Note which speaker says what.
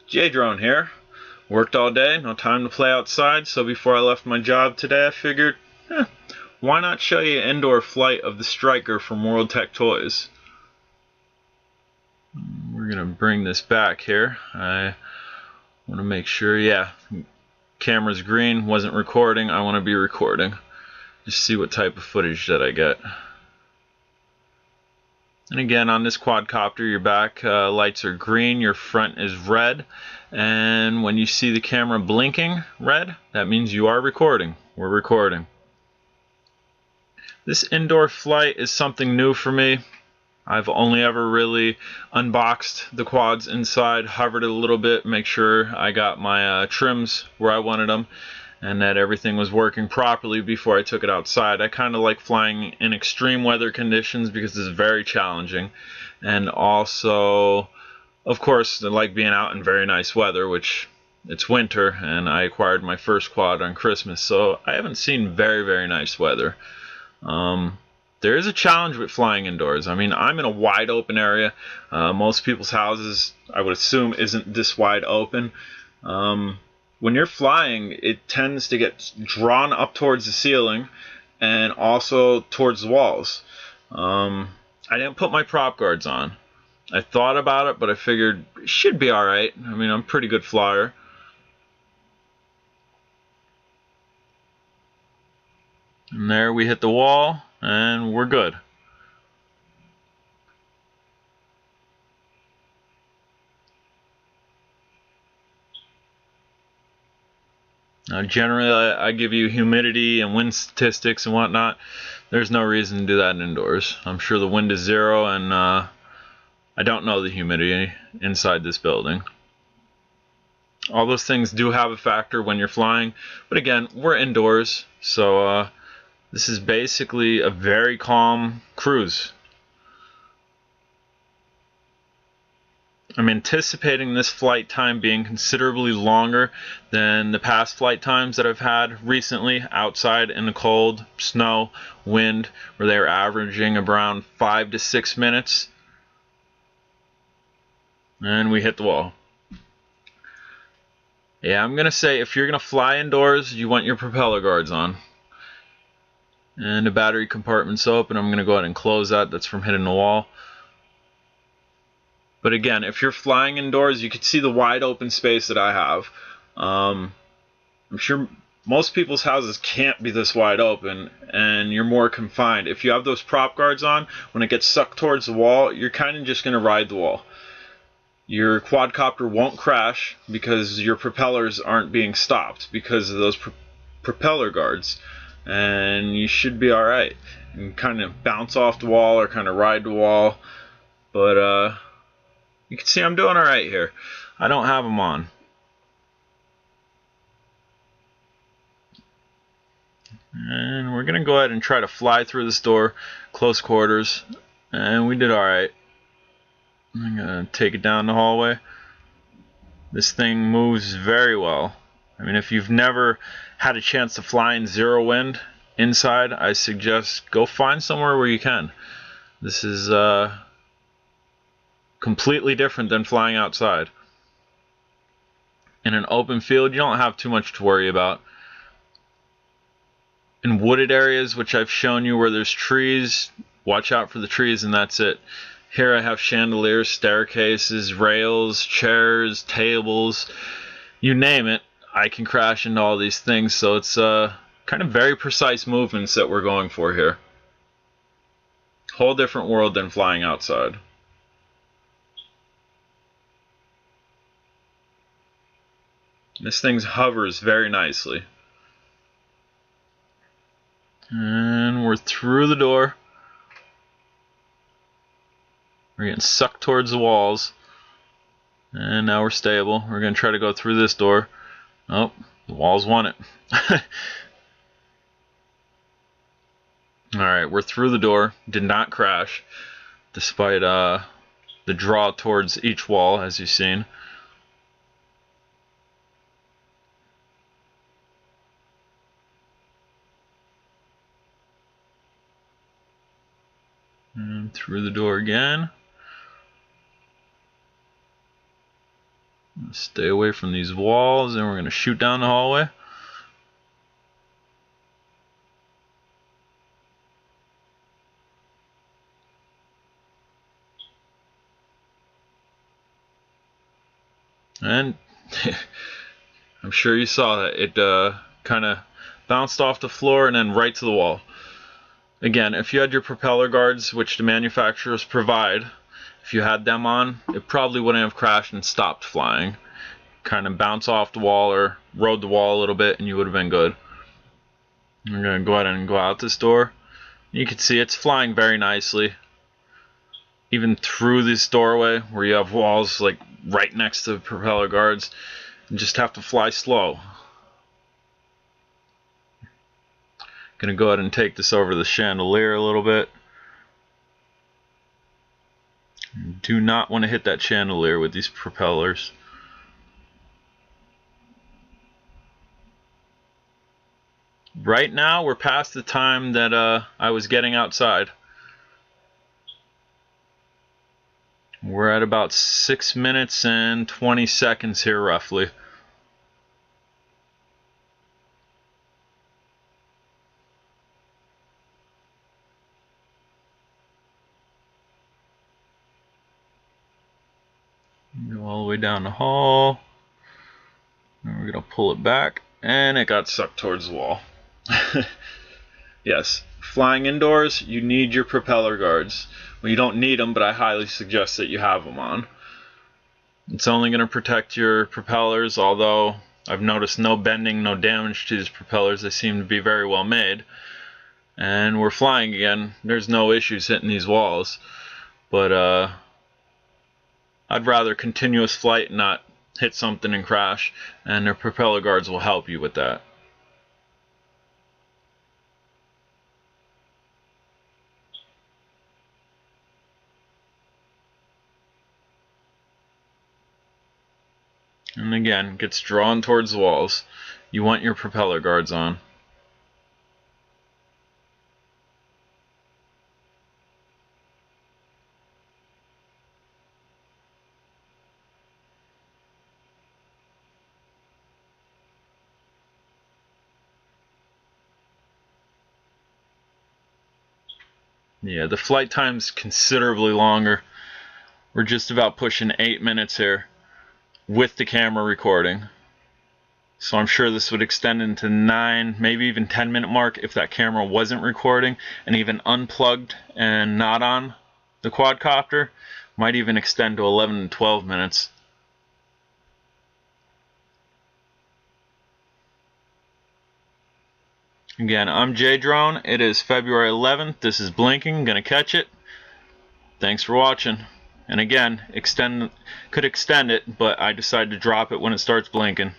Speaker 1: J-Drone here. Worked all day, no time to play outside, so before I left my job today I figured, why not show you an indoor flight of the Striker from World Tech Toys. We're gonna bring this back here. I want to make sure, camera's green, wasn't recording, I want to be recording. Just see what type of footage that I get. And again, on this quadcopter, your back lights are green, your front is red, and when you see the camera blinking red, that means you are recording. We're recording. This indoor flight is something new for me. I've only ever really unboxed the quads inside, hovered it a little bit, make sure I got my trims where I wanted them, and that everything was working properly before I took it outside. I kind of like flying in extreme weather conditions because it's very challenging, and also, of course, I like being out in very nice weather, which it's winter, and I acquired my first quad on Christmas, so I haven't seen very nice weather. There is a challenge with flying indoors. I mean, I'm in a wide open area. Most people's houses, I would assume, isn't this wide open. When you're flying, it tends to get drawn up towards the ceiling and also towards the walls. I didn't put my prop guards on. I thought about it, but I figured it should be alright. I mean, I'm a pretty good flyer. And there we hit the wall, and we're good. Now, generally, I give you humidity and wind statistics and whatnot. There's no reason to do that indoors. I'm sure the wind is 0, and I don't know the humidity inside this building. All those things do have a factor when you're flying, but again, we're indoors, so this is basically a very calm cruise. I'm anticipating this flight time being considerably longer than the past flight times that I've had recently outside in the cold, snow, wind, where they were averaging around 5 to 6 minutes. And we hit the wall. Yeah, I'm going to say if you're going to fly indoors, you want your propeller guards on. And the battery compartment's open. I'm going to go ahead and close that. That's from hitting the wall. But again, if you're flying indoors, you can see the wide open space that I have. I'm sure most people's houses can't be this wide open, and you're more confined. If you have those prop guards on, when it gets sucked towards the wall, you're kind of just going to ride the wall. Your quadcopter won't crash because your propellers aren't being stopped because of those propeller guards, and you should be alright. You can kind of bounce off the wall or kind of ride the wall, but you can see I'm doing alright here. I don't have them on. And we're going to go ahead and try to fly through this door, close quarters, and we did alright. I'm going to take it down the hallway. This thing moves very well. I mean, if you've never had a chance to fly in 0 wind inside, I suggest go find somewhere where you can. This is completely different than flying outside. In an open field, you don't have too much to worry about. In wooded areas, which I've shown you where there's trees, watch out for the trees, and that's it. Here I have chandeliers, staircases, rails, chairs, tables, you name it. I can crash into all these things, so it's kind of very precise movements that we're going for here. Whole different world than flying outside. This thing hovers very nicely. And we're through the door. We're getting sucked towards the walls. And now we're stable. We're going to try to go through this door. Oh, the walls want it. Alright, we're through the door. Did not crash, despite the draw towards each wall, as you've seen. And through the door again. Stay away from these walls, and we're going to shoot down the hallway. And I'm sure you saw that. It kind of bounced off the floor and then right to the wall. Again, if you had your propeller guards, which the manufacturers provide, if you had them on, it probably wouldn't have crashed and stopped flying. Kind of bounce off the wall or rode the wall a little bit and you would have been good. I'm going to go ahead and go out this door. You can see it's flying very nicely. Even through this doorway where you have walls like right next to the propeller guards, you just have to fly slow. Gonna go ahead and take this over the chandelier a little bit. Do not want to hit that chandelier with these propellers. Right now we're past the time that I was getting outside. We're at about 6 minutes and 20 seconds here roughly. Go all the way down the hall. And we're going to pull it back, and it got sucked towards the wall. Yes, flying indoors, you need your propeller guards. Well, you don't need them, but I highly suggest that you have them on. It's only going to protect your propellers, although I've noticed no bending, no damage to these propellers. They seem to be very well made. And we're flying again. There's no issues hitting these walls. But I'd rather continuous flight and not hit something and crash, and their propeller guards will help you with that. And again, gets drawn towards the walls. You want your propeller guards on. Yeah, the flight time's considerably longer. We're just about pushing 8 minutes here with the camera recording. So I'm sure this would extend into 9, maybe even 10-minute mark if that camera wasn't recording, and even unplugged and not on the quadcopter. Might even extend to 11 and 12 minutes. Again, I'm J-Drone. It is February 11th. This is blinking. Gonna catch it. Thanks for watching. And again, could extend it, but I decided to drop it when it starts blinking.